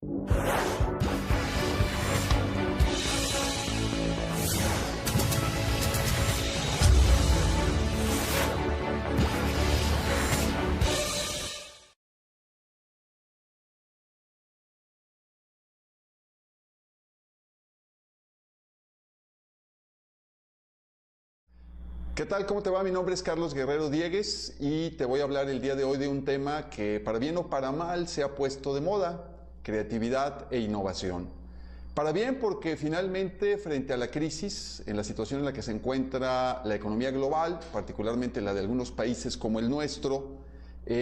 ¿Qué tal? ¿Cómo te va? Mi nombre es Carlos Guerrero Diegues y te voy a hablar el día de hoy de un tema que para bien o para mal se ha puesto de moda: creatividad e innovación. Para bien porque finalmente frente a la crisis, en la situación en la que se encuentra la economía global, particularmente la de algunos países como el nuestro,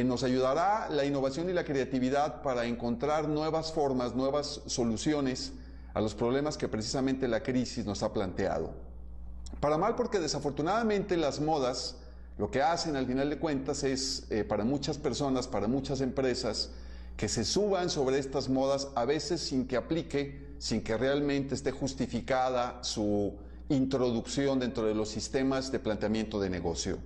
nos ayudará la innovación y la creatividad para encontrar nuevas formas, nuevas soluciones a los problemas que precisamente la crisis nos ha planteado. Para mal porque desafortunadamente las modas lo que hacen al final de cuentas es para muchas personas, para muchas empresas, que se suban sobre estas modas a veces sin que aplique, sin que realmente esté justificada su introducción dentro de los sistemas de planteamiento de negocio.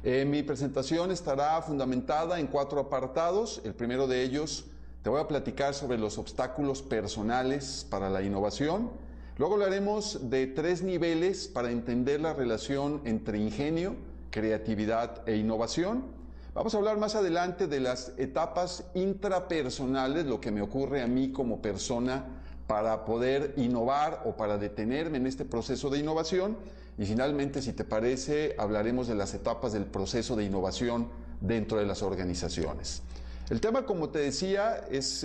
Mi presentación estará fundamentada en 4 apartados. El primero de ellos, te voy a platicar sobre los obstáculos personales para la innovación. Luego hablaremos de 3 niveles para entender la relación entre ingenio, creatividad e innovación. Vamos a hablar más adelante de las etapas intrapersonales, lo que me ocurre a mí como persona para poder innovar o para detenerme en este proceso de innovación. Y finalmente, si te parece, hablaremos de las etapas del proceso de innovación dentro de las organizaciones. El tema, como te decía, es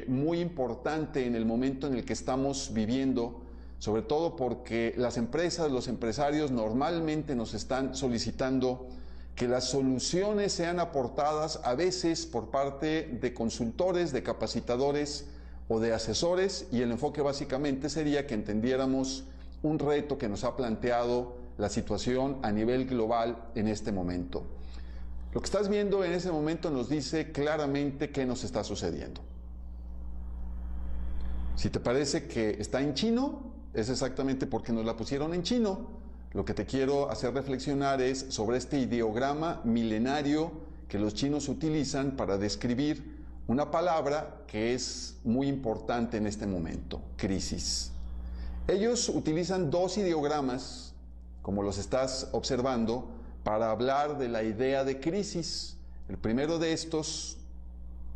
muy importante en el momento en el que estamos viviendo, sobre todo porque las empresas, los empresarios normalmente nos están solicitando que las soluciones sean aportadas a veces por parte de consultores, de capacitadores o de asesores, y el enfoque básicamente sería que entendiéramos un reto que nos ha planteado la situación a nivel global en este momento. Lo que estás viendo en ese momento nos dice claramente qué nos está sucediendo. Si te parece que está en chino, es exactamente porque nos la pusieron en chino. Lo que te quiero hacer reflexionar es sobre este ideograma milenario que los chinos utilizan para describir una palabra que es muy importante en este momento: crisis. Ellos utilizan 2 ideogramas, como los estás observando, para hablar de la idea de crisis. El primero de estos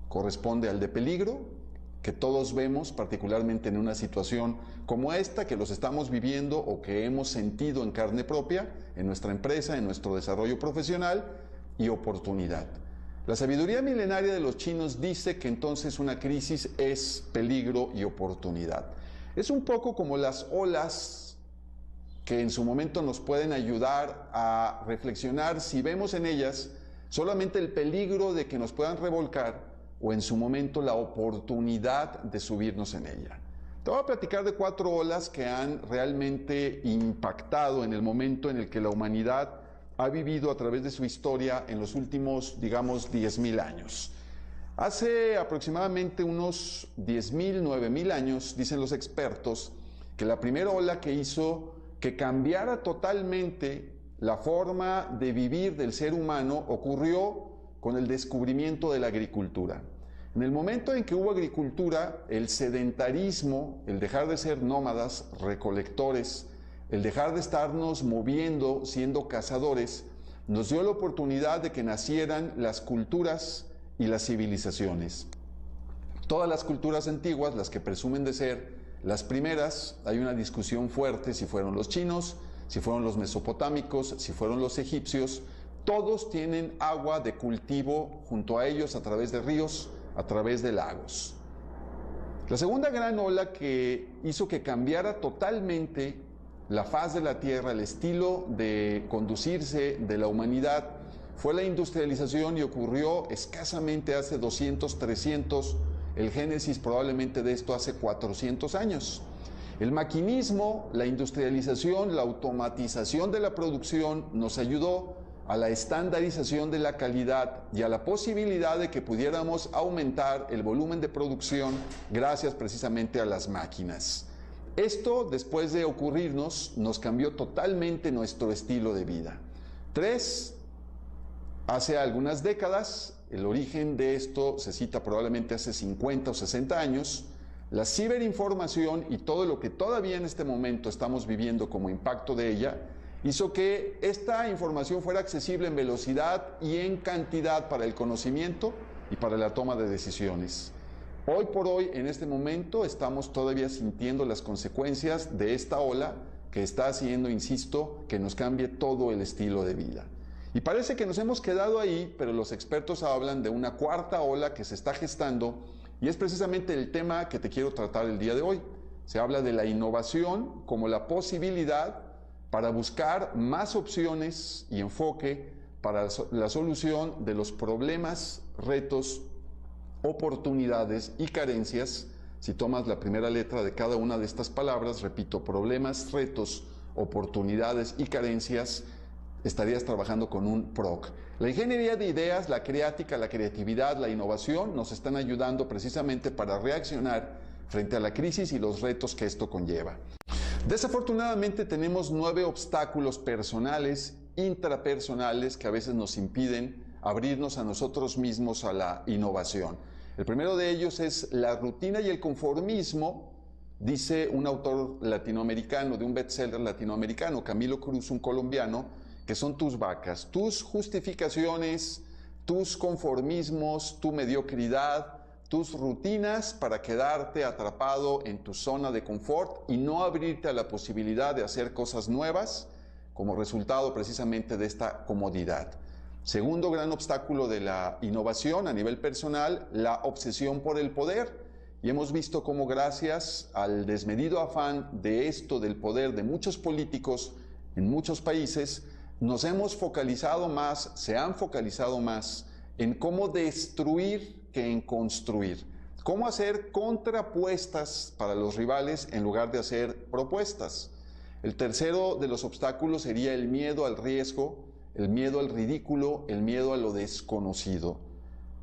corresponde al de peligro, que todos vemos particularmente en una situación como esta, que los estamos viviendo o que hemos sentido en carne propia en nuestra empresa, en nuestro desarrollo profesional, y oportunidad. La sabiduría milenaria de los chinos dice que entonces una crisis es peligro y oportunidad. Es un poco como las olas que en su momento nos pueden ayudar a reflexionar si vemos en ellas solamente el peligro de que nos puedan revolcar o en su momento la oportunidad de subirnos en ella. Te voy a platicar de 4 olas que han realmente impactado en el momento en el que la humanidad ha vivido a través de su historia en los últimos, digamos, 10.000 años. Hace aproximadamente unos 10.000, 9.000 años, dicen los expertos, que la primera ola que hizo que cambiara totalmente la forma de vivir del ser humano ocurrió con el descubrimiento de la agricultura. En el momento en que hubo agricultura, el sedentarismo, el dejar de ser nómadas, recolectores, el dejar de estarnos moviendo siendo cazadores, nos dio la oportunidad de que nacieran las culturas y las civilizaciones. Todas las culturas antiguas, las que presumen de ser las primeras, hay una discusión fuerte si fueron los chinos, si fueron los mesopotámicos, si fueron los egipcios. Todos tienen agua de cultivo junto a ellos a través de ríos, a través de lagos. La segunda gran ola que hizo que cambiara totalmente la faz de la Tierra, el estilo de conducirse de la humanidad, fue la industrialización, y ocurrió escasamente hace 200, 300, el génesis probablemente de esto hace 400 años. El maquinismo, la industrialización, la automatización de la producción nos ayudó a la estandarización de la calidad y a la posibilidad de que pudiéramos aumentar el volumen de producción gracias precisamente a las máquinas. Esto, después de ocurrirnos, nos cambió totalmente nuestro estilo de vida. 3, hace algunas décadas, el origen de esto se cita probablemente hace 50 o 60 años, La ciberinformación y todo lo que todavía en este momento estamos viviendo como impacto de ella, hizo que esta información fuera accesible en velocidad y en cantidad para el conocimiento y para la toma de decisiones. Hoy por hoy, en este momento, estamos todavía sintiendo las consecuencias de esta ola que está haciendo, insisto, que nos cambie todo el estilo de vida. Y parece que nos hemos quedado ahí, pero los expertos hablan de una cuarta ola que se está gestando y es precisamente el tema que te quiero tratar el día de hoy. Se habla de la innovación como la posibilidad para buscar más opciones y enfoque para la solución de los problemas, retos, oportunidades y carencias. Si tomas la primera letra de cada una de estas palabras, repito, problemas, retos, oportunidades y carencias, estarías trabajando con un PROC. La ingeniería de ideas, la creática, la creatividad, la innovación nos están ayudando precisamente para reaccionar frente a la crisis y los retos que esto conlleva. Desafortunadamente tenemos 9 obstáculos personales, intrapersonales, que a veces nos impiden abrirnos a nosotros mismos a la innovación. El primero de ellos es la rutina y el conformismo, dice un autor latinoamericano, de un bestseller latinoamericano, Camilo Cruz, un colombiano, que son tus vacas, tus justificaciones, tus conformismos, tu mediocridad, tus rutinas para quedarte atrapado en tu zona de confort y no abrirte a la posibilidad de hacer cosas nuevas como resultado precisamente de esta comodidad. Segundo gran obstáculo de la innovación a nivel personal, la obsesión por el poder. Y hemos visto cómo gracias al desmedido afán de esto del poder de muchos políticos en muchos países, nos hemos focalizado más, se han focalizado más en cómo destruir que en construir. Cómo hacer contrapuestas para los rivales en lugar de hacer propuestas. El tercero de los obstáculos sería el miedo al riesgo, el miedo al ridículo, el miedo a lo desconocido.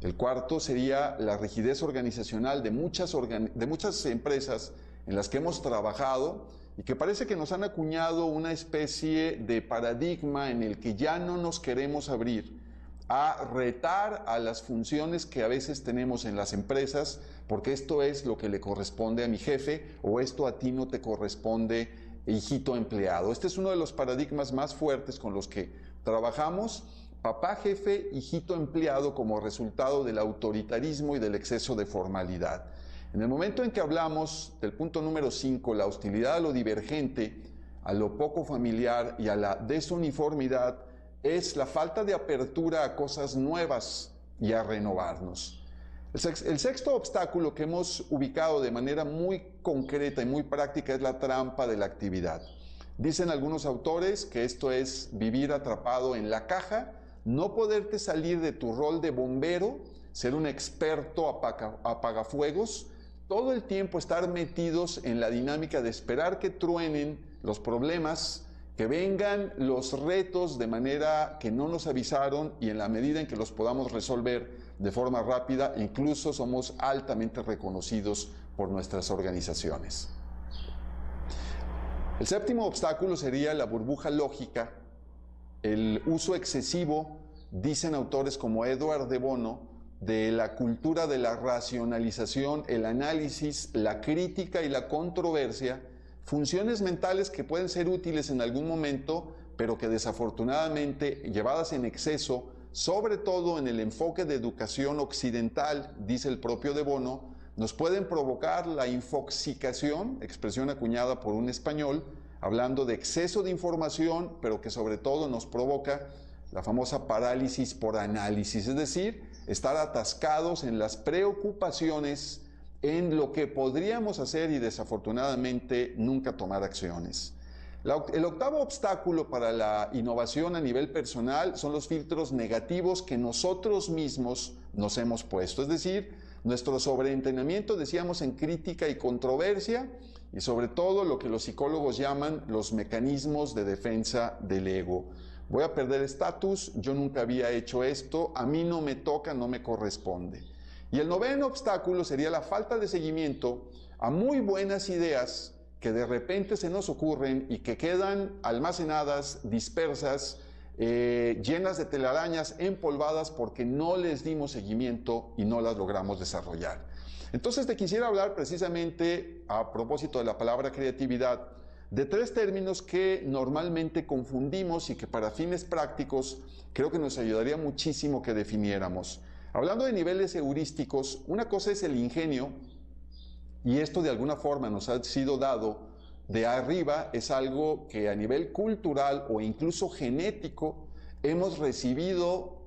El cuarto sería la rigidez organizacional de muchas empresas en las que hemos trabajado y que parece que nos han acuñado una especie de paradigma en el que ya no nos queremos abrir a retar a las funciones que a veces tenemos en las empresas, porque esto es lo que le corresponde a mi jefe o esto a ti no te corresponde, hijito empleado. Este es uno de los paradigmas más fuertes con los que trabajamos, papá jefe, hijito empleado, como resultado del autoritarismo y del exceso de formalidad. En el momento en que hablamos del punto número 5, la hostilidad a lo divergente, a lo poco familiar y a la desuniformidad, es la falta de apertura a cosas nuevas y a renovarnos. El sexto obstáculo que hemos ubicado de manera muy concreta y muy práctica es la trampa de la actividad. Dicen algunos autores que esto es vivir atrapado en la caja, no poderte salir de tu rol de bombero, ser un experto apagafuegos, todo el tiempo estar metidos en la dinámica de esperar que truenen los problemas, que vengan los retos de manera que no nos avisaron y en la medida en que los podamos resolver de forma rápida, incluso somos altamente reconocidos por nuestras organizaciones. El séptimo obstáculo sería la burbuja lógica, el uso excesivo, dicen autores como Edward de Bono, de la cultura de la racionalización, el análisis, la crítica y la controversia, funciones mentales que pueden ser útiles en algún momento, pero que desafortunadamente, llevadas en exceso, sobre todo en el enfoque de educación occidental, dice el propio de Bono, nos pueden provocar la infoxicación, expresión acuñada por un español, hablando de exceso de información, pero que sobre todo nos provoca la famosa parálisis por análisis, es decir, estar atascados en las preocupaciones, en lo que podríamos hacer y desafortunadamente nunca tomar acciones. El octavo obstáculo para la innovación a nivel personal son los filtros negativos que nosotros mismos nos hemos puesto, es decir, nuestro sobreentrenamiento, decíamos, en crítica y controversia y sobre todo lo que los psicólogos llaman los mecanismos de defensa del ego. Voy a perder estatus, yo nunca había hecho esto, a mí no me toca, no me corresponde. Y el noveno obstáculo sería la falta de seguimiento a muy buenas ideas que de repente se nos ocurren y que quedan almacenadas, dispersas, llenas de telarañas, empolvadas porque no les dimos seguimiento y no las logramos desarrollar. Entonces te quisiera hablar precisamente, a propósito de la palabra creatividad, de tres términos que normalmente confundimos y que para fines prácticos creo que nos ayudaría muchísimo que definiéramos. Hablando de niveles heurísticos, una cosa es el ingenio, y esto de alguna forma nos ha sido dado de arriba, es algo que a nivel cultural o incluso genético hemos recibido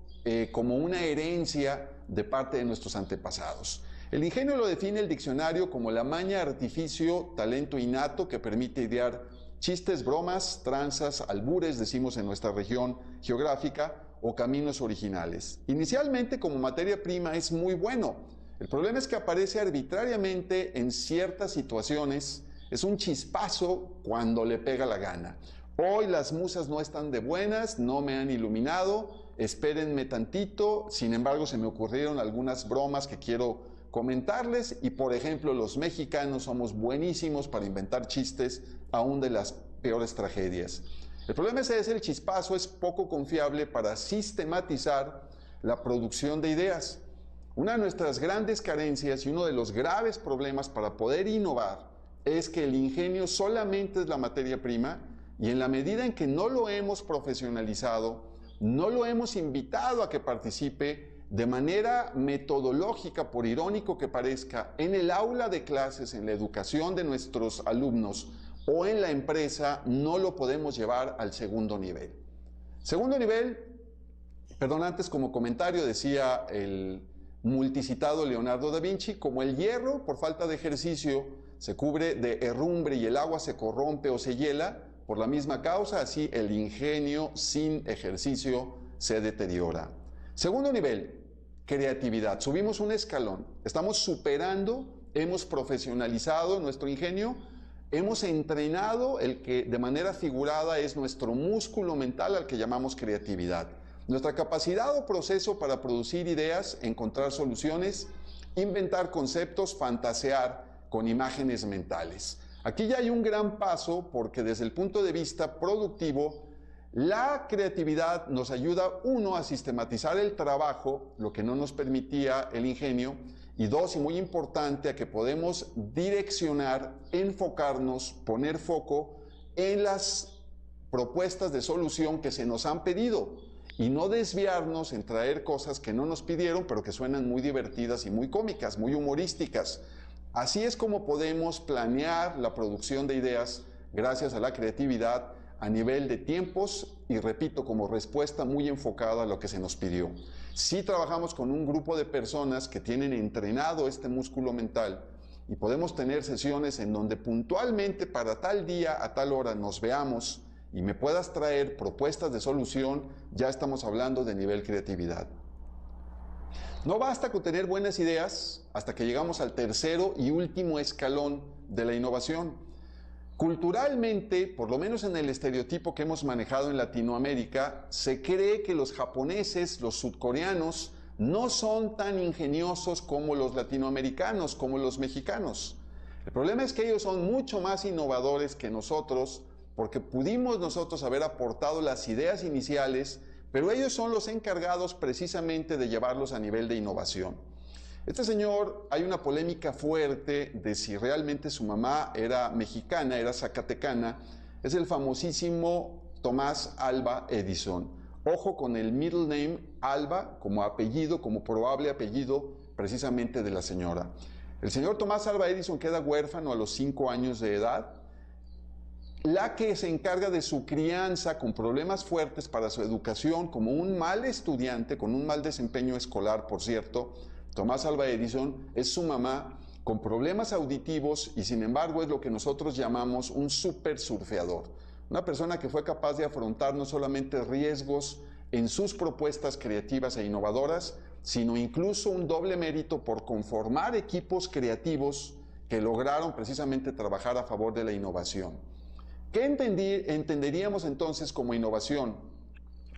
como una herencia de parte de nuestros antepasados. El ingenio lo define el diccionario como la maña, artificio, talento innato que permite idear chistes, bromas, tranzas, albures, decimos en nuestra región geográfica, o caminos originales. Inicialmente, como materia prima, es muy bueno. El problema es que aparece arbitrariamente en ciertas situaciones, es un chispazo cuando le pega la gana. Hoy las musas no están de buenas, no me han iluminado, espérenme tantito, sin embargo se me ocurrieron algunas bromas que quiero comentarles y, por ejemplo, los mexicanos somos buenísimos para inventar chistes aún de las peores tragedias. El problema es el chispazo es poco confiable para sistematizar la producción de ideas. Una de nuestras grandes carencias y uno de los graves problemas para poder innovar es que el ingenio solamente es la materia prima y en la medida en que no lo hemos profesionalizado, no lo hemos invitado a que participe de manera metodológica, por irónico que parezca, en el aula de clases, en la educación de nuestros alumnos o en la empresa, no lo podemos llevar al segundo nivel. Segundo nivel, perdón, antes como comentario decía el multicitado Leonardo da Vinci, como el hierro por falta de ejercicio se cubre de herrumbre y el agua se corrompe o se hiela, por la misma causa, así el ingenio sin ejercicio se deteriora. Segundo nivel, creatividad. Subimos un escalón, estamos superando, hemos profesionalizado nuestro ingenio, hemos entrenado el que de manera figurada es nuestro músculo mental al que llamamos creatividad. Nuestra capacidad o proceso para producir ideas, encontrar soluciones, inventar conceptos, fantasear con imágenes mentales. Aquí ya hay un gran paso porque desde el punto de vista productivo, la creatividad nos ayuda, uno, a sistematizar el trabajo, lo que no nos permitía el ingenio, y dos, y muy importante, a que podemos direccionar, enfocarnos, poner foco en las propuestas de solución que se nos han pedido y no desviarnos en traer cosas que no nos pidieron, pero que suenan muy divertidas y muy cómicas, muy humorísticas. Así es como podemos planear la producción de ideas gracias a la creatividad a nivel de tiempos y, repito, como respuesta muy enfocada a lo que se nos pidió. Si trabajamos con un grupo de personas que tienen entrenado este músculo mental y podemos tener sesiones en donde puntualmente para tal día a tal hora nos veamos y me puedas traer propuestas de solución, ya estamos hablando de nivel creatividad. No basta con tener buenas ideas hasta que llegamos al tercero y último escalón de la innovación. Culturalmente, por lo menos en el estereotipo que hemos manejado en Latinoamérica, se cree que los japoneses, los sudcoreanos, no son tan ingeniosos como los latinoamericanos, como los mexicanos. El problema es que ellos son mucho más innovadores que nosotros, porque pudimos nosotros haber aportado las ideas iniciales, pero ellos son los encargados precisamente de llevarlos a nivel de innovación. Este señor, hay una polémica fuerte de si realmente su mamá era mexicana, era zacatecana, es el famosísimo Tomás Alva Edison. Ojo con el middle name Alva como apellido, como probable apellido precisamente de la señora. El señor Tomás Alva Edison queda huérfano a los 5 años de edad. La que se encarga de su crianza con problemas fuertes para su educación, como un mal estudiante, con un mal desempeño escolar, por cierto, Tomás Alva Edison, es su mamá con problemas auditivos y sin embargo es lo que nosotros llamamos un super surfeador. Una persona que fue capaz de afrontar no solamente riesgos en sus propuestas creativas e innovadoras, sino incluso un doble mérito por conformar equipos creativos que lograron precisamente trabajar a favor de la innovación. ¿Qué entenderíamos entonces como innovación?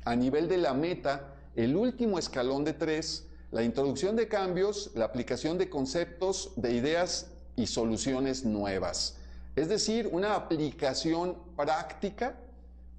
A nivel de la meta, el último escalón de 3, la introducción de cambios, la aplicación de conceptos, de ideas y soluciones nuevas. Es decir, una aplicación práctica,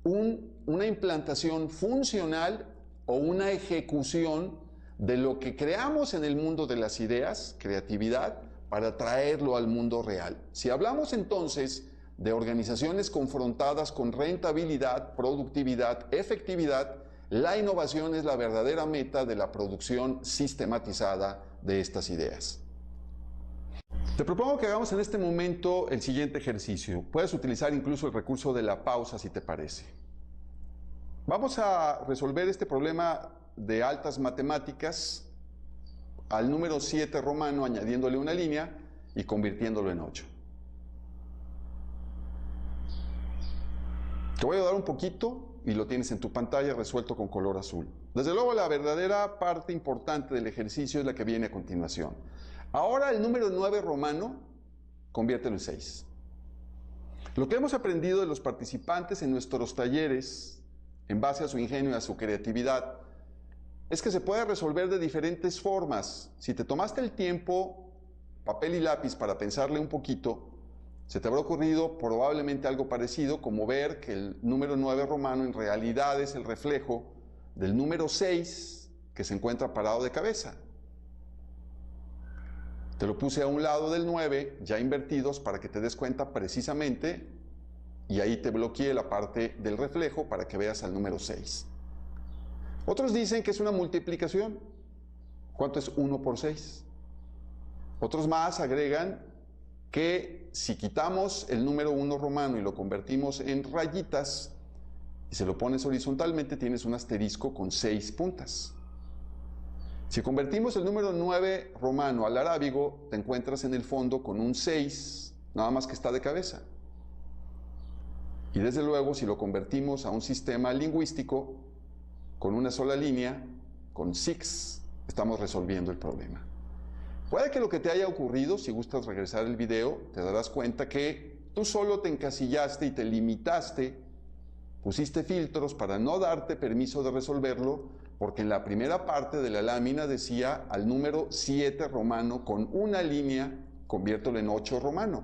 una implantación funcional o una ejecución de lo que creamos en el mundo de las ideas, creatividad, para traerlo al mundo real. Si hablamos entonces de organizaciones confrontadas con rentabilidad, productividad, efectividad, la innovación es la verdadera meta de la producción sistematizada de estas ideas. Te propongo que hagamos en este momento el siguiente ejercicio. Puedes utilizar incluso el recurso de la pausa si te parece. Vamos a resolver este problema de altas matemáticas al número 7 romano, añadiéndole una línea y convirtiéndolo en 8. Te voy a dar un poquito y lo tienes en tu pantalla resuelto con color azul. Desde luego, la verdadera parte importante del ejercicio es la que viene a continuación. Ahora el número 9 romano, conviértelo en 6. Lo que hemos aprendido de los participantes en nuestros talleres, en base a su ingenio y a su creatividad, es que se puede resolver de diferentes formas. Si te tomaste el tiempo, papel y lápiz, para pensarle un poquito, se te habrá ocurrido probablemente algo parecido, como ver que el número 9 romano en realidad es el reflejo del número 6 que se encuentra parado de cabeza. Te lo puse a un lado del 9, ya invertidos, para que te des cuenta precisamente, y ahí te bloqueé la parte del reflejo para que veas al número 6. Otros dicen que es una multiplicación. ¿Cuánto es 1 por 6? Otros más agregan que si quitamos el número 1 romano y lo convertimos en rayitas y se lo pones horizontalmente, tienes un asterisco con 6 puntas. Si convertimos el número 9 romano al arábigo, te encuentras en el fondo con un 6, nada más que está de cabeza. Y desde luego, si lo convertimos a un sistema lingüístico con una sola línea, con 6, estamos resolviendo el problema. Puede que lo que te haya ocurrido, si gustas regresar el video, te darás cuenta que tú solo te encasillaste y te limitaste, pusiste filtros para no darte permiso de resolverlo, porque en la primera parte de la lámina decía al número 7 romano con una línea, conviértelo en 8 romano.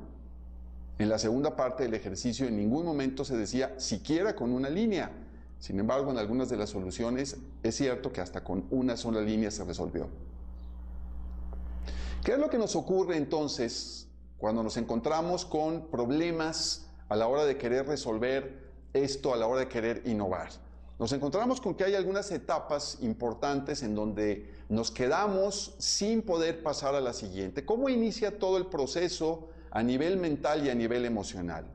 En la segunda parte del ejercicio en ningún momento se decía siquiera con una línea. Sin embargo, en algunas de las soluciones es cierto que hasta con una sola línea se resolvió. ¿Qué es lo que nos ocurre entonces cuando nos encontramos con problemas a la hora de querer resolver esto, a la hora de querer innovar? Nos encontramos con que hay algunas etapas importantes en donde nos quedamos sin poder pasar a la siguiente. ¿Cómo inicia todo el proceso a nivel mental y a nivel emocional?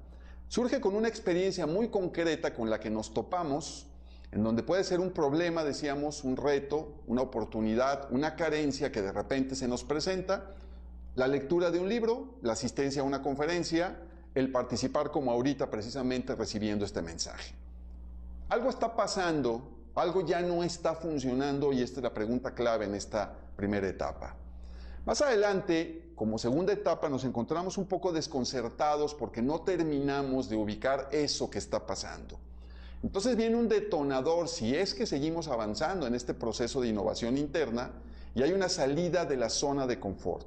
Surge con una experiencia muy concreta con la que nos topamos, en donde puede ser un problema, decíamos, un reto, una oportunidad, una carencia que de repente se nos presenta, la lectura de un libro, la asistencia a una conferencia, el participar como ahorita precisamente recibiendo este mensaje. Algo está pasando, algo ya no está funcionando y esta es la pregunta clave en esta primera etapa. Más adelante, como segunda etapa, nos encontramos un poco desconcertados porque no terminamos de ubicar eso que está pasando. Entonces viene un detonador si es que seguimos avanzando en este proceso de innovación interna y hay una salida de la zona de confort.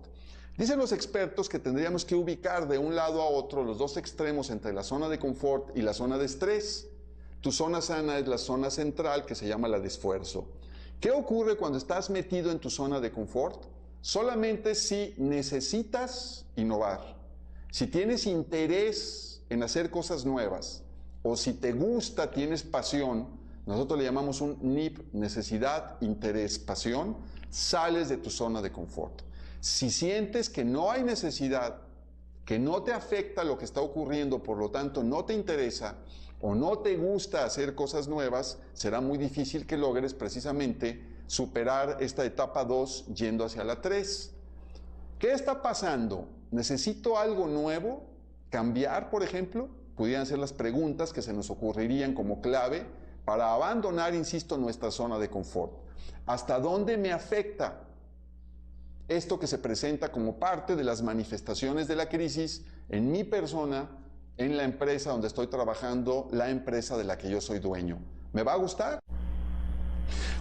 Dicen los expertos que tendríamos que ubicar de un lado a otro los dos extremos entre la zona de confort y la zona de estrés. Tu zona sana es la zona central, que se llama la de esfuerzo. ¿Qué ocurre cuando estás metido en tu zona de confort? Solamente si necesitas innovar, si tienes interés en hacer cosas nuevas, o si te gusta, tienes pasión, nosotros le llamamos un NIP, necesidad, interés, pasión, sales de tu zona de confort. Si sientes que no hay necesidad, que no te afecta lo que está ocurriendo, por lo tanto no te interesa o no te gusta hacer cosas nuevas, será muy difícil que logres precisamente superar esta etapa 2 yendo hacia la 3. ¿Qué está pasando? ¿Necesito algo nuevo? ¿Cambiar, por ejemplo? Pudieran ser las preguntas que se nos ocurrirían como clave para abandonar, insisto, nuestra zona de confort. ¿Hasta dónde me afecta esto que se presenta como parte de las manifestaciones de la crisis en mi persona, en la empresa donde estoy trabajando, la empresa de la que yo soy dueño? ¿Me va a gustar?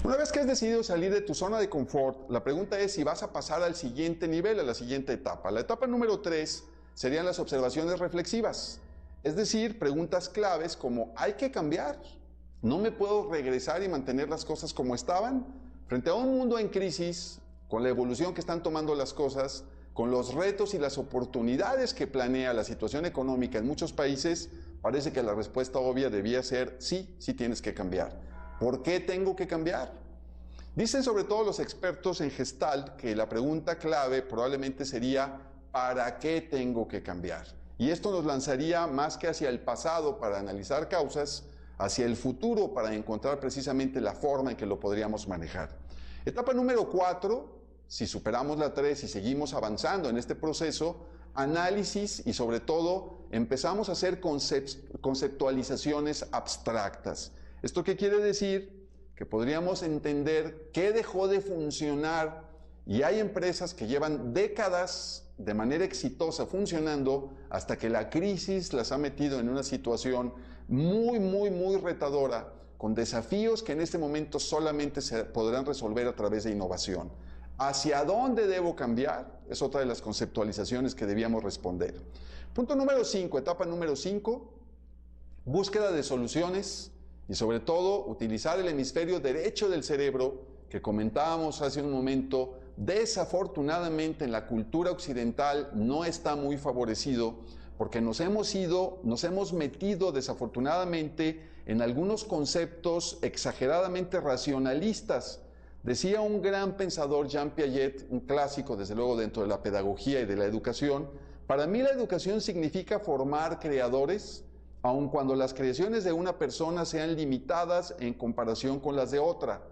Una vez que has decidido salir de tu zona de confort, la pregunta es si vas a pasar al siguiente nivel, a la siguiente etapa. La etapa número 3 serían las observaciones reflexivas. Es decir, preguntas claves como ¿hay que cambiar? ¿No me puedo regresar y mantener las cosas como estaban? Frente a un mundo en crisis, con la evolución que están tomando las cosas, con los retos y las oportunidades que planea la situación económica en muchos países, parece que la respuesta obvia debía ser sí, sí tienes que cambiar. ¿Por qué tengo que cambiar? Dicen sobre todo los expertos en Gestalt que la pregunta clave probablemente sería ¿para qué tengo que cambiar? Y esto nos lanzaría más que hacia el pasado para analizar causas, hacia el futuro para encontrar precisamente la forma en que lo podríamos manejar. Etapa número 4, si superamos la 3 y seguimos avanzando en este proceso, análisis y sobre todo empezamos a hacer conceptualizaciones abstractas. ¿Esto qué quiere decir? Que podríamos entender qué dejó de funcionar y hay empresas que llevan décadas de manera exitosa funcionando hasta que la crisis las ha metido en una situación muy retadora, con desafíos que en este momento solamente se podrán resolver a través de innovación. ¿Hacia dónde debo cambiar? Es otra de las conceptualizaciones que debíamos responder. Punto número 5, etapa número 5, búsqueda de soluciones y sobre todo utilizar el hemisferio derecho del cerebro que comentábamos hace un momento. Desafortunadamente en la cultura occidental no está muy favorecido porque nos hemos metido desafortunadamente en algunos conceptos exageradamente racionalistas. Decía un gran pensador, Jean Piaget, un clásico desde luego dentro de la pedagogía y de la educación, para mí la educación significa formar creadores, aun cuando las creaciones de una persona sean limitadas en comparación con las de otra.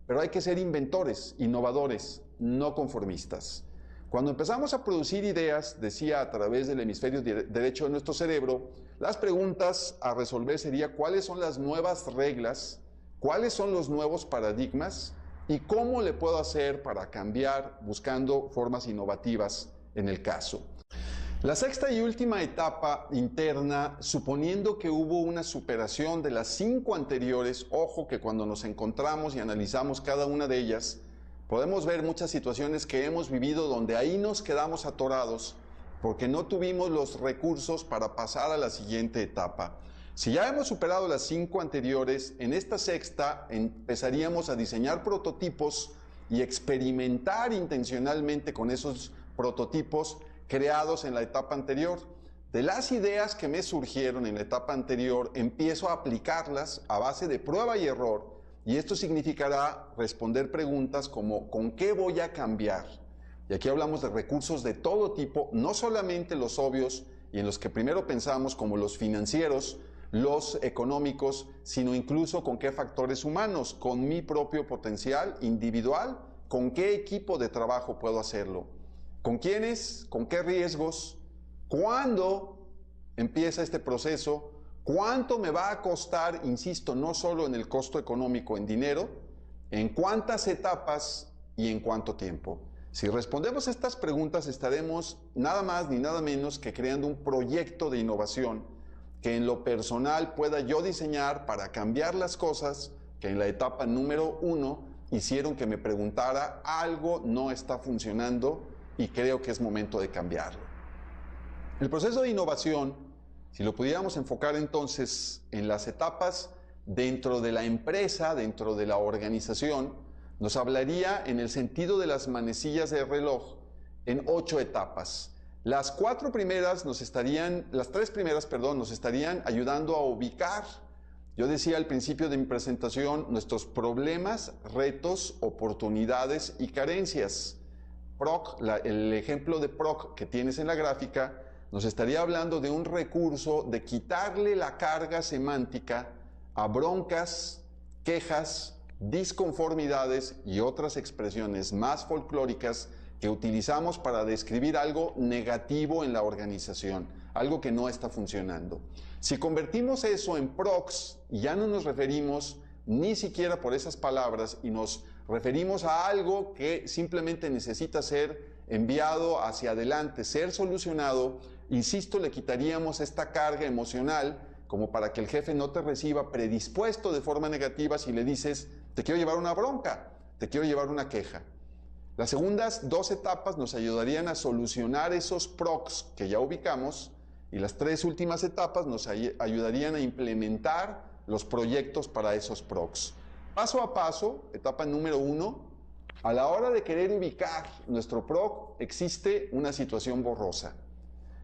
Pero hay que ser inventores, innovadores, no conformistas. Cuando empezamos a producir ideas, decía a través del hemisferio derecho de nuestro cerebro, las preguntas a resolver sería cuáles son las nuevas reglas, cuáles son los nuevos paradigmas y cómo le puedo hacer para cambiar buscando formas innovativas en el caso. La sexta y última etapa interna, suponiendo que hubo una superación de las 5 anteriores, ojo que cuando nos encontramos y analizamos cada una de ellas, podemos ver muchas situaciones que hemos vivido donde ahí nos quedamos atorados porque no tuvimos los recursos para pasar a la siguiente etapa. Si ya hemos superado las 5 anteriores, en esta sexta empezaríamos a diseñar prototipos y experimentar intencionalmente con esos prototipos creados en la etapa anterior. De las ideas que me surgieron en la etapa anterior, empiezo a aplicarlas a base de prueba y error, y esto significará responder preguntas como ¿con qué voy a cambiar? Y aquí hablamos de recursos de todo tipo, no solamente los obvios y en los que primero pensamos como los financieros, los económicos, sino incluso con qué factores humanos, con mi propio potencial individual, con qué equipo de trabajo puedo hacerlo. ¿Con quiénes? ¿Con qué riesgos? ¿Cuándo empieza este proceso? ¿Cuánto me va a costar? Insisto, no solo en el costo económico en dinero, en cuántas etapas y en cuánto tiempo. Si respondemos estas preguntas, estaremos nada más ni nada menos que creando un proyecto de innovación que en lo personal pueda yo diseñar para cambiar las cosas que en la etapa número 1 hicieron que me preguntara algo no está funcionando y creo que es momento de cambiarlo. El proceso de innovación, si lo pudiéramos enfocar entonces en las etapas dentro de la empresa, dentro de la organización, nos hablaría en el sentido de las manecillas de reloj en 8 etapas. Las 3 primeras nos estarían ayudando a ubicar. Yo decía al principio de mi presentación nuestros problemas, retos, oportunidades y carencias. PROC, el ejemplo de PROC que tienes en la gráfica, nos estaría hablando de un recurso de quitarle la carga semántica a broncas, quejas, disconformidades y otras expresiones más folclóricas que utilizamos para describir algo negativo en la organización, algo que no está funcionando. Si convertimos eso en PROCs y ya no nos referimos ni siquiera por esas palabras y nos referimos a algo que simplemente necesita ser enviado hacia adelante, ser solucionado, insisto, le quitaríamos esta carga emocional como para que el jefe no te reciba predispuesto de forma negativa si le dices, te quiero llevar una bronca, te quiero llevar una queja. Las segundas 2 etapas nos ayudarían a solucionar esos PROCs que ya ubicamos y las 3 últimas etapas nos ayudarían a implementar los proyectos para esos PROCs. Paso a paso, etapa número 1, A la hora de querer ubicar nuestro PROC, existe una situación borrosa.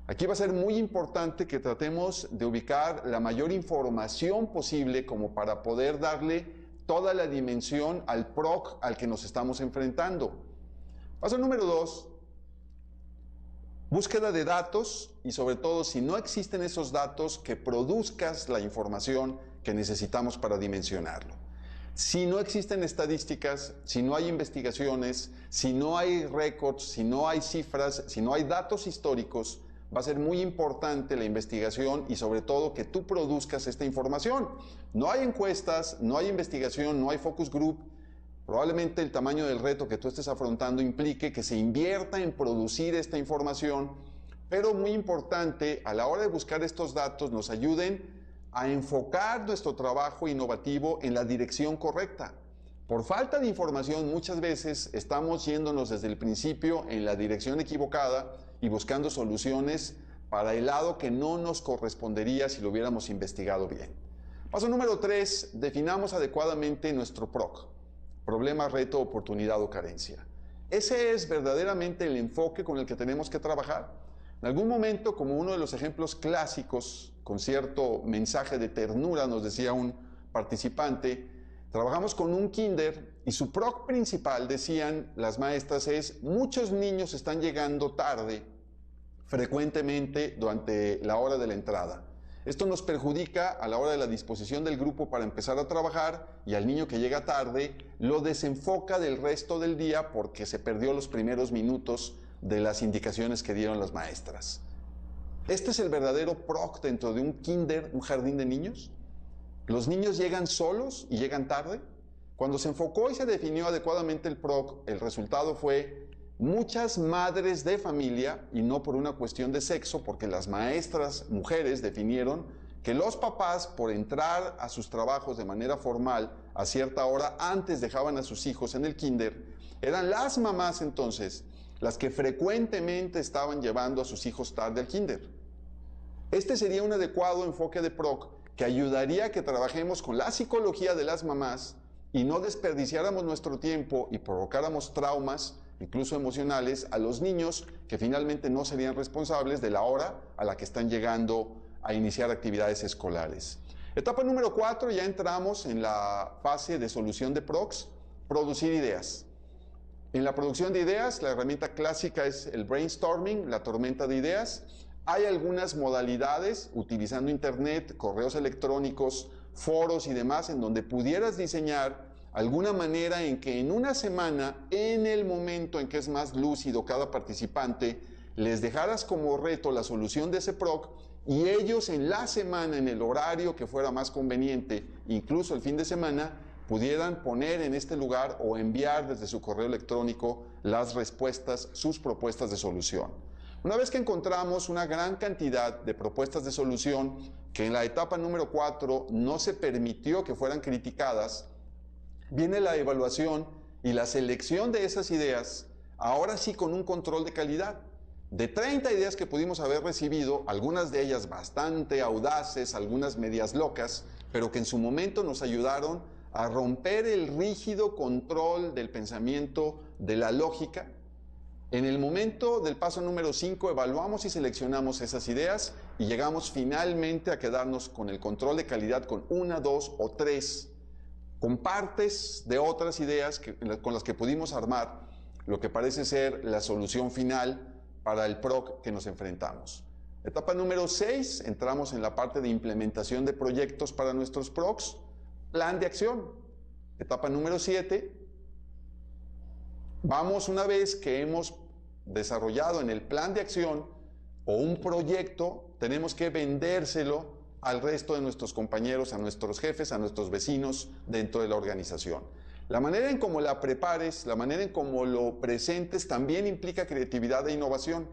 Aquí va a ser muy importante que tratemos de ubicar la mayor información posible como para poder darle toda la dimensión al PROC al que nos estamos enfrentando. Paso número 2, búsqueda de datos y sobre todo si no existen esos datos, que produzcas la información que necesitamos para dimensionarlo. Si no existen estadísticas, si no hay investigaciones, si no hay récords, si no hay cifras, si no hay datos históricos, va a ser muy importante la investigación y sobre todo que tú produzcas esta información. No hay encuestas, no hay investigación, no hay focus group. Probablemente el tamaño del reto que tú estés afrontando implique que se invierta en producir esta información, pero muy importante, a la hora de buscar estos datos nos ayuden a enfocar nuestro trabajo innovativo en la dirección correcta. Por falta de información, muchas veces estamos yéndonos desde el principio en la dirección equivocada y buscando soluciones para el lado que no nos correspondería si lo hubiéramos investigado bien. Paso número 3, definamos adecuadamente nuestro PROC, problema, reto, oportunidad o carencia. Ese es verdaderamente el enfoque con el que tenemos que trabajar. En algún momento, como uno de los ejemplos clásicos, con cierto mensaje de ternura, nos decía un participante, trabajamos con un kinder y su PROC principal, decían las maestras, es: muchos niños están llegando tarde frecuentemente durante la hora de la entrada. Esto nos perjudica a la hora de la disposición del grupo para empezar a trabajar, y al niño que llega tarde lo desenfoca del resto del día porque se perdió los primeros minutos de las indicaciones que dieron las maestras. ¿Este es el verdadero PROC dentro de un kinder, un jardín de niños? ¿Los niños llegan solos y llegan tarde? Cuando se enfocó y se definió adecuadamente el PROC, el resultado fue muchas madres de familia, y no por una cuestión de sexo, porque las maestras mujeres definieron que los papás, por entrar a sus trabajos de manera formal a cierta hora, antes dejaban a sus hijos en el kinder, eran las mamás entonces las que frecuentemente estaban llevando a sus hijos tarde al kinder. Este sería un adecuado enfoque de PROC que ayudaría a que trabajemos con la psicología de las mamás y no desperdiciáramos nuestro tiempo y provocáramos traumas, incluso emocionales, a los niños que finalmente no serían responsables de la hora a la que están llegando a iniciar actividades escolares. Etapa número 4, ya entramos en la fase de solución de PROCs, producir ideas. En la producción de ideas, la herramienta clásica es el brainstorming, la tormenta de ideas. Hay algunas modalidades, utilizando internet, correos electrónicos, foros y demás, en donde pudieras diseñar alguna manera en que en una semana, en el momento en que es más lúcido cada participante, les dejaras como reto la solución de ese PROC, y ellos en la semana, en el horario que fuera más conveniente, incluso el fin de semana, pudieran poner en este lugar o enviar desde su correo electrónico las respuestas, sus propuestas de solución. Una vez que encontramos una gran cantidad de propuestas de solución que en la etapa número 4 no se permitió que fueran criticadas, viene la evaluación y la selección de esas ideas, ahora sí con un control de calidad. De 30 ideas que pudimos haber recibido, algunas de ellas bastante audaces, algunas medias locas, pero que en su momento nos ayudaron a romper el rígido control del pensamiento, de la lógica. En el momento del paso número 5 evaluamos y seleccionamos esas ideas y llegamos finalmente a quedarnos con el control de calidad con 1, 2 o 3, con partes de otras ideas con las que pudimos armar lo que parece ser la solución final para el PROC que nos enfrentamos. Etapa número 6, entramos en la parte de implementación de proyectos para nuestros PROCs, plan de acción. Etapa número 7, vamos, una vez que hemos desarrollado en el plan de acción o un proyecto, tenemos que vendérselo al resto de nuestros compañeros, a nuestros jefes, a nuestros vecinos dentro de la organización. La manera en cómo la prepares, la manera en cómo lo presentes también implica creatividad e innovación.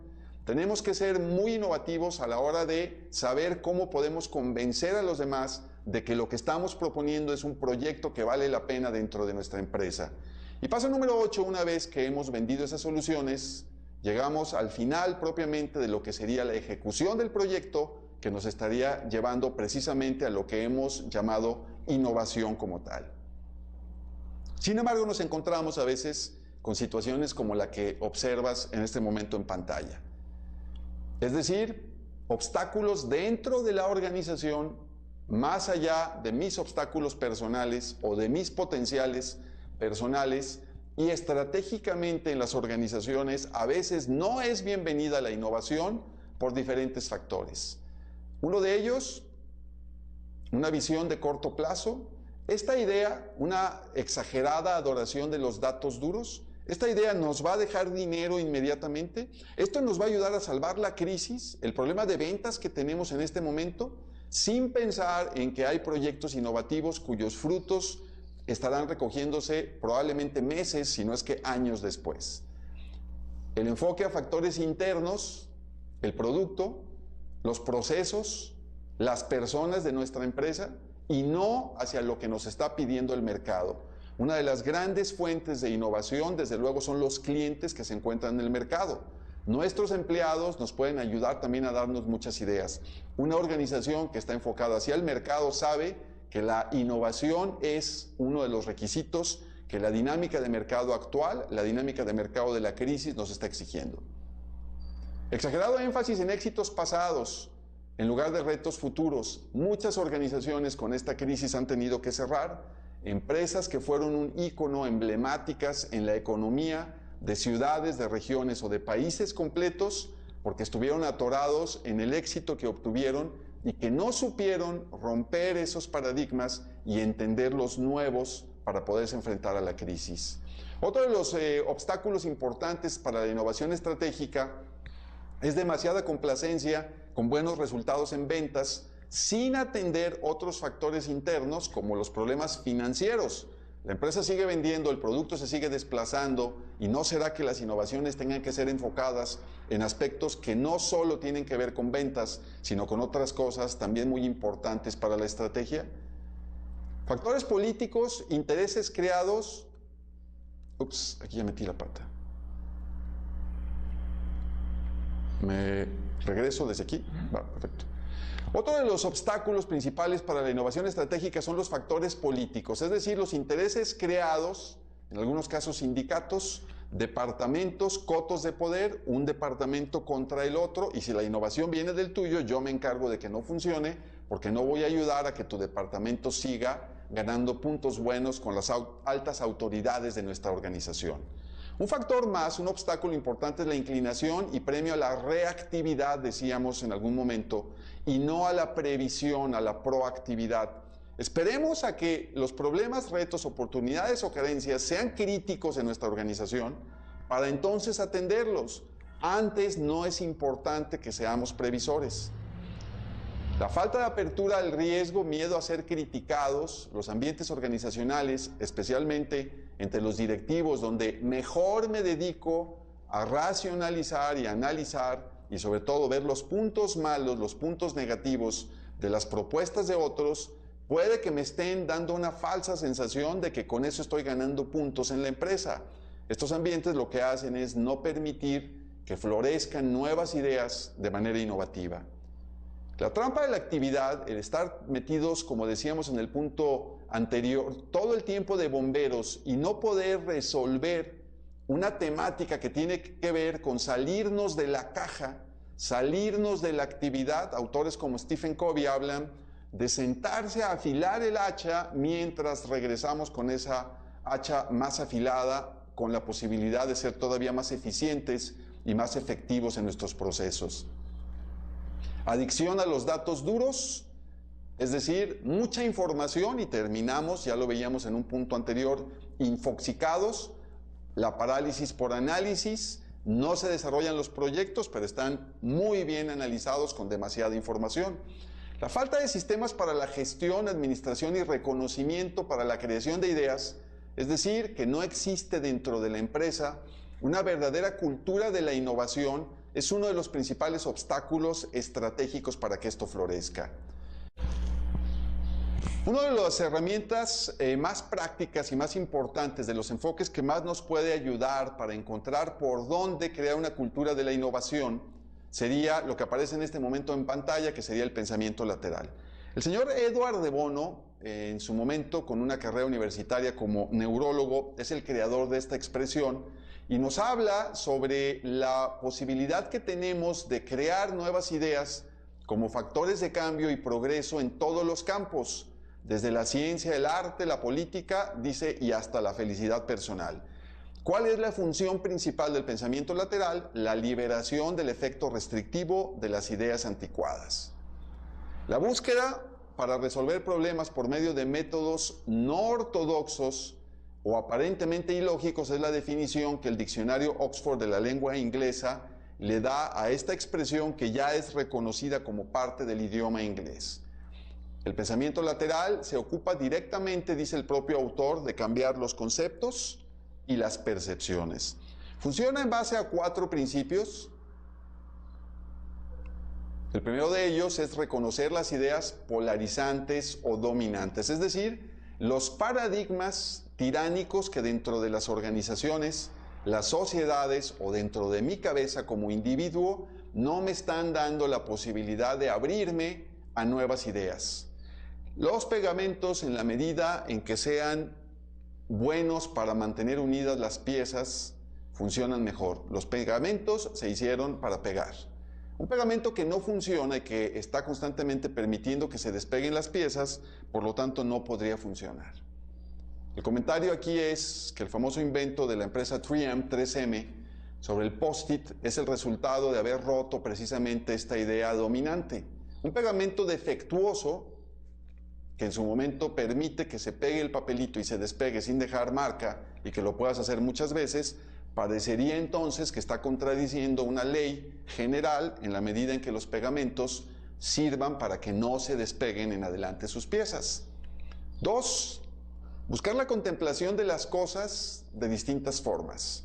Tenemos que ser muy innovativos a la hora de saber cómo podemos convencer a los demás de que lo que estamos proponiendo es un proyecto que vale la pena dentro de nuestra empresa. Y paso número 8, una vez que hemos vendido esas soluciones, llegamos al final propiamente de lo que sería la ejecución del proyecto, que nos estaría llevando precisamente a lo que hemos llamado innovación como tal. Sin embargo, nos encontramos a veces con situaciones como la que observas en este momento en pantalla. Es decir, obstáculos dentro de la organización, más allá de mis obstáculos personales o de mis potenciales personales, y estratégicamente en las organizaciones a veces no es bienvenida la innovación por diferentes factores. Uno de ellos, una visión de corto plazo. Esta idea, una exagerada adoración de los datos duros, esta idea nos va a dejar dinero inmediatamente. Esto nos va a ayudar a salvar la crisis, el problema de ventas que tenemos en este momento, sin pensar en que hay proyectos innovativos cuyos frutos estarán recogiéndose probablemente meses, si no es que años después. El enfoque a factores internos, el producto, los procesos, las personas de nuestra empresa, y no hacia lo que nos está pidiendo el mercado. Una de las grandes fuentes de innovación, desde luego, son los clientes que se encuentran en el mercado. Nuestros empleados nos pueden ayudar también a darnos muchas ideas. Una organización que está enfocada hacia el mercado sabe que la innovación es uno de los requisitos que la dinámica de mercado actual, la dinámica de mercado de la crisis nos está exigiendo. Exagerado énfasis en éxitos pasados en lugar de retos futuros. Muchas organizaciones con esta crisis han tenido que cerrar. Empresas que fueron un ícono, emblemáticas en la economía de ciudades, de regiones o de países completos, porque estuvieron atorados en el éxito que obtuvieron y que no supieron romper esos paradigmas y entender los nuevos para poderse enfrentar a la crisis. Otro de los obstáculos importantes para la innovación estratégica es demasiada complacencia con buenos resultados en ventas, sin atender otros factores internos como los problemas financieros. La empresa sigue vendiendo, el producto se sigue desplazando, y ¿no será que las innovaciones tengan que ser enfocadas en aspectos que no solo tienen que ver con ventas, sino con otras cosas también muy importantes para la estrategia? Factores políticos, intereses creados. Aquí ya metí la pata. Me regreso desde aquí. Va, perfecto. Otro de los obstáculos principales para la innovación estratégica son los factores políticos, es decir, los intereses creados, en algunos casos sindicatos, departamentos, cotos de poder, un departamento contra el otro, y si la innovación viene del tuyo, yo me encargo de que no funcione, porque no voy a ayudar a que tu departamento siga ganando puntos buenos con las altas autoridades de nuestra organización. Un factor más, un obstáculo importante es la inclinación y premio a la reactividad, decíamos en algún momento, y no a la previsión, a la proactividad. Esperemos a que los problemas, retos, oportunidades o carencias sean críticos en nuestra organización para entonces atenderlos. Antes no es importante que seamos previsores. La falta de apertura al riesgo, miedo a ser criticados, los ambientes organizacionales, especialmente entre los directivos, donde mejor me dedico a racionalizar y analizar y sobre todo ver los puntos malos, los puntos negativos de las propuestas de otros, puede que me estén dando una falsa sensación de que con eso estoy ganando puntos en la empresa. Estos ambientes lo que hacen es no permitir que florezcan nuevas ideas de manera innovativa. La trampa de la actividad, el estar metidos, como decíamos en el punto anterior, todo el tiempo de bomberos y no poder resolver una temática que tiene que ver con salirnos de la caja, salirnos de la actividad. Autores como Stephen Covey hablan de sentarse a afilar el hacha mientras regresamos con esa hacha más afilada, con la posibilidad de ser todavía más eficientes y más efectivos en nuestros procesos. Adicción a los datos duros, es decir, mucha información y terminamos, ya lo veíamos en un punto anterior, infoxicados. La parálisis por análisis, no se desarrollan los proyectos, pero están muy bien analizados con demasiada información. La falta de sistemas para la gestión, administración y reconocimiento para la creación de ideas, es decir, que no existe dentro de la empresa una verdadera cultura de la innovación, es uno de los principales obstáculos estratégicos para que esto florezca. Una de las herramientas más prácticas y más importantes, de los enfoques que más nos puede ayudar para encontrar por dónde crear una cultura de la innovación, sería lo que aparece en este momento en pantalla, que sería el pensamiento lateral. El señor Edward de Bono, en su momento con una carrera universitaria como neurólogo, es el creador de esta expresión y nos habla sobre la posibilidad que tenemos de crear nuevas ideas como factores de cambio y progreso en todos los campos, desde la ciencia, el arte, la política, dice, y hasta la felicidad personal. ¿Cuál es la función principal del pensamiento lateral? La liberación del efecto restrictivo de las ideas anticuadas. La búsqueda para resolver problemas por medio de métodos no ortodoxos o aparentemente ilógicos es la definición que el diccionario Oxford de la lengua inglesa le da a esta expresión que ya es reconocida como parte del idioma inglés. El pensamiento lateral se ocupa directamente, dice el propio autor, de cambiar los conceptos y las percepciones. Funciona en base a 4 principios. El primero de ellos es reconocer las ideas polarizantes o dominantes, es decir, los paradigmas tiránicos que dentro de las organizaciones, las sociedades o dentro de mi cabeza como individuo no me están dando la posibilidad de abrirme a nuevas ideas. Los pegamentos, en la medida en que sean buenos para mantener unidas las piezas, funcionan mejor. Los pegamentos se hicieron para pegar. Un pegamento que no funciona y que está constantemente permitiendo que se despeguen las piezas, por lo tanto no podría funcionar. El comentario aquí es que el famoso invento de la empresa 3M sobre el post-it es el resultado de haber roto precisamente esta idea dominante. Un pegamento defectuoso que en su momento permite que se pegue el papelito y se despegue sin dejar marca y que lo puedas hacer muchas veces, parecería entonces que está contradiciendo una ley general en la medida en que los pegamentos sirvan para que no se despeguen en adelante sus piezas. 2. Buscar la contemplación de las cosas de distintas formas.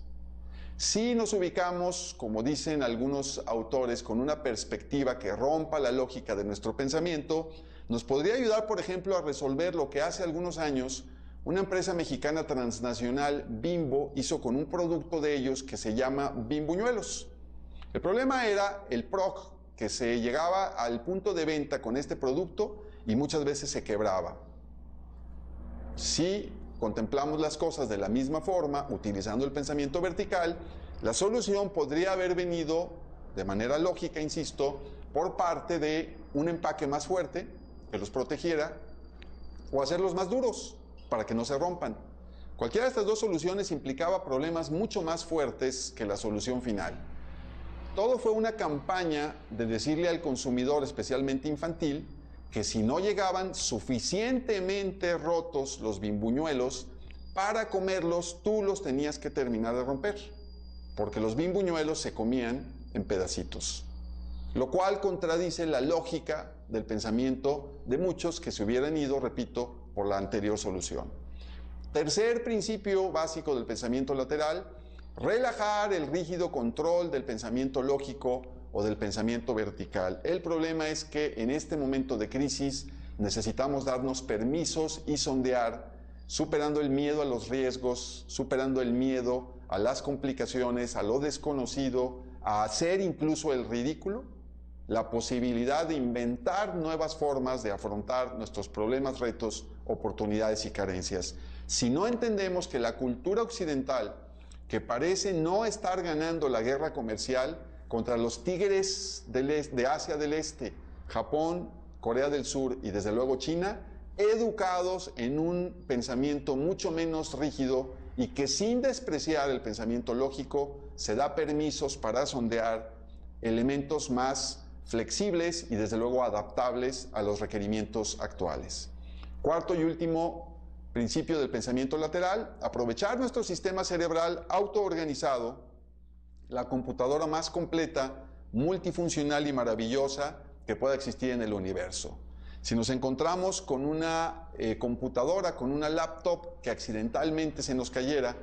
Si nos ubicamos, como dicen algunos autores, con una perspectiva que rompa la lógica de nuestro pensamiento, nos podría ayudar, por ejemplo, a resolver lo que hace algunos años una empresa mexicana transnacional, Bimbo, hizo con un producto de ellos que se llama Bimbuñuelos. El problema era el PROC, que se llegaba al punto de venta con este producto y muchas veces se quebraba. Si contemplamos las cosas de la misma forma, utilizando el pensamiento vertical, la solución podría haber venido, de manera lógica, insisto, por parte de un empaque más fuerte que los protegiera o hacerlos más duros para que no se rompan. Cualquiera de estas dos soluciones implicaba problemas mucho más fuertes que la solución final. Todo fue una campaña de decirle al consumidor, especialmente infantil, que si no llegaban suficientemente rotos los bimbuñuelos para comerlos, tú los tenías que terminar de romper, porque los bimbuñuelos se comían en pedacitos, lo cual contradice la lógica del pensamiento de muchos que se hubieran ido, repito, por la anterior solución. Tercer principio básico del pensamiento lateral: relajar el rígido control del pensamiento lógico o del pensamiento vertical. El problema es que en este momento de crisis necesitamos darnos permisos y sondear, superando el miedo a los riesgos, superando el miedo a las complicaciones, a lo desconocido, a hacer incluso el ridículo, la posibilidad de inventar nuevas formas de afrontar nuestros problemas, retos, oportunidades y carencias. Si no entendemos que la cultura occidental, que parece no estar ganando la guerra comercial contra los tigres de Asia del Este, Japón, Corea del Sur y desde luego China, educados en un pensamiento mucho menos rígido y que sin despreciar el pensamiento lógico se da permisos para sondear elementos más flexibles y desde luego adaptables a los requerimientos actuales. Cuarto y último principio del pensamiento lateral: aprovechar nuestro sistema cerebral autoorganizado, la computadora más completa, multifuncional y maravillosa que pueda existir en el universo. Si nos encontramos con una computadora, con una laptop que accidentalmente se nos cayera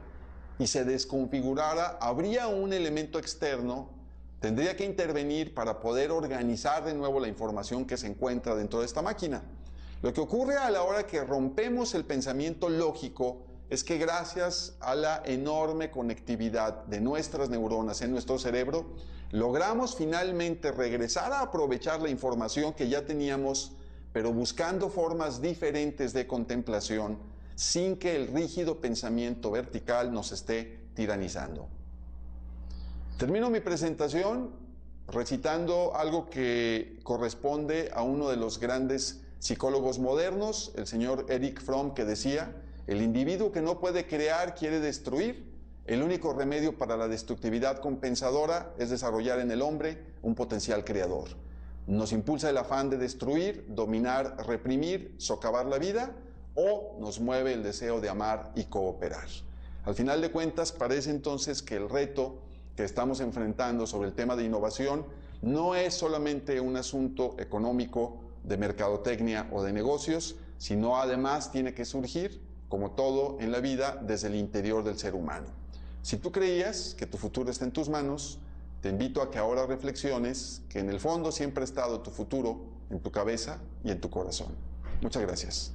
y se desconfigurara, habría un elemento externo, tendría que intervenir para poder organizar de nuevo la información que se encuentra dentro de esta máquina. Lo que ocurre a la hora que rompemos el pensamiento lógico es que gracias a la enorme conectividad de nuestras neuronas en nuestro cerebro, logramos finalmente regresar a aprovechar la información que ya teníamos pero buscando formas diferentes de contemplación sin que el rígido pensamiento vertical nos esté tiranizando. Termino mi presentación recitando algo que corresponde a uno de los grandes psicólogos modernos, el señor Erich Fromm, que decía: el individuo que no puede crear quiere destruir. El único remedio para la destructividad compensadora es desarrollar en el hombre un potencial creador. Nos impulsa el afán de destruir, dominar, reprimir, socavar la vida, o nos mueve el deseo de amar y cooperar. Al final de cuentas, parece entonces que el reto que estamos enfrentando sobre el tema de innovación no es solamente un asunto económico, de mercadotecnia o de negocios, sino además tiene que surgir, como todo en la vida, desde el interior del ser humano. Si tú creías que tu futuro está en tus manos, te invito a que ahora reflexiones que en el fondo siempre ha estado tu futuro en tu cabeza y en tu corazón. Muchas gracias.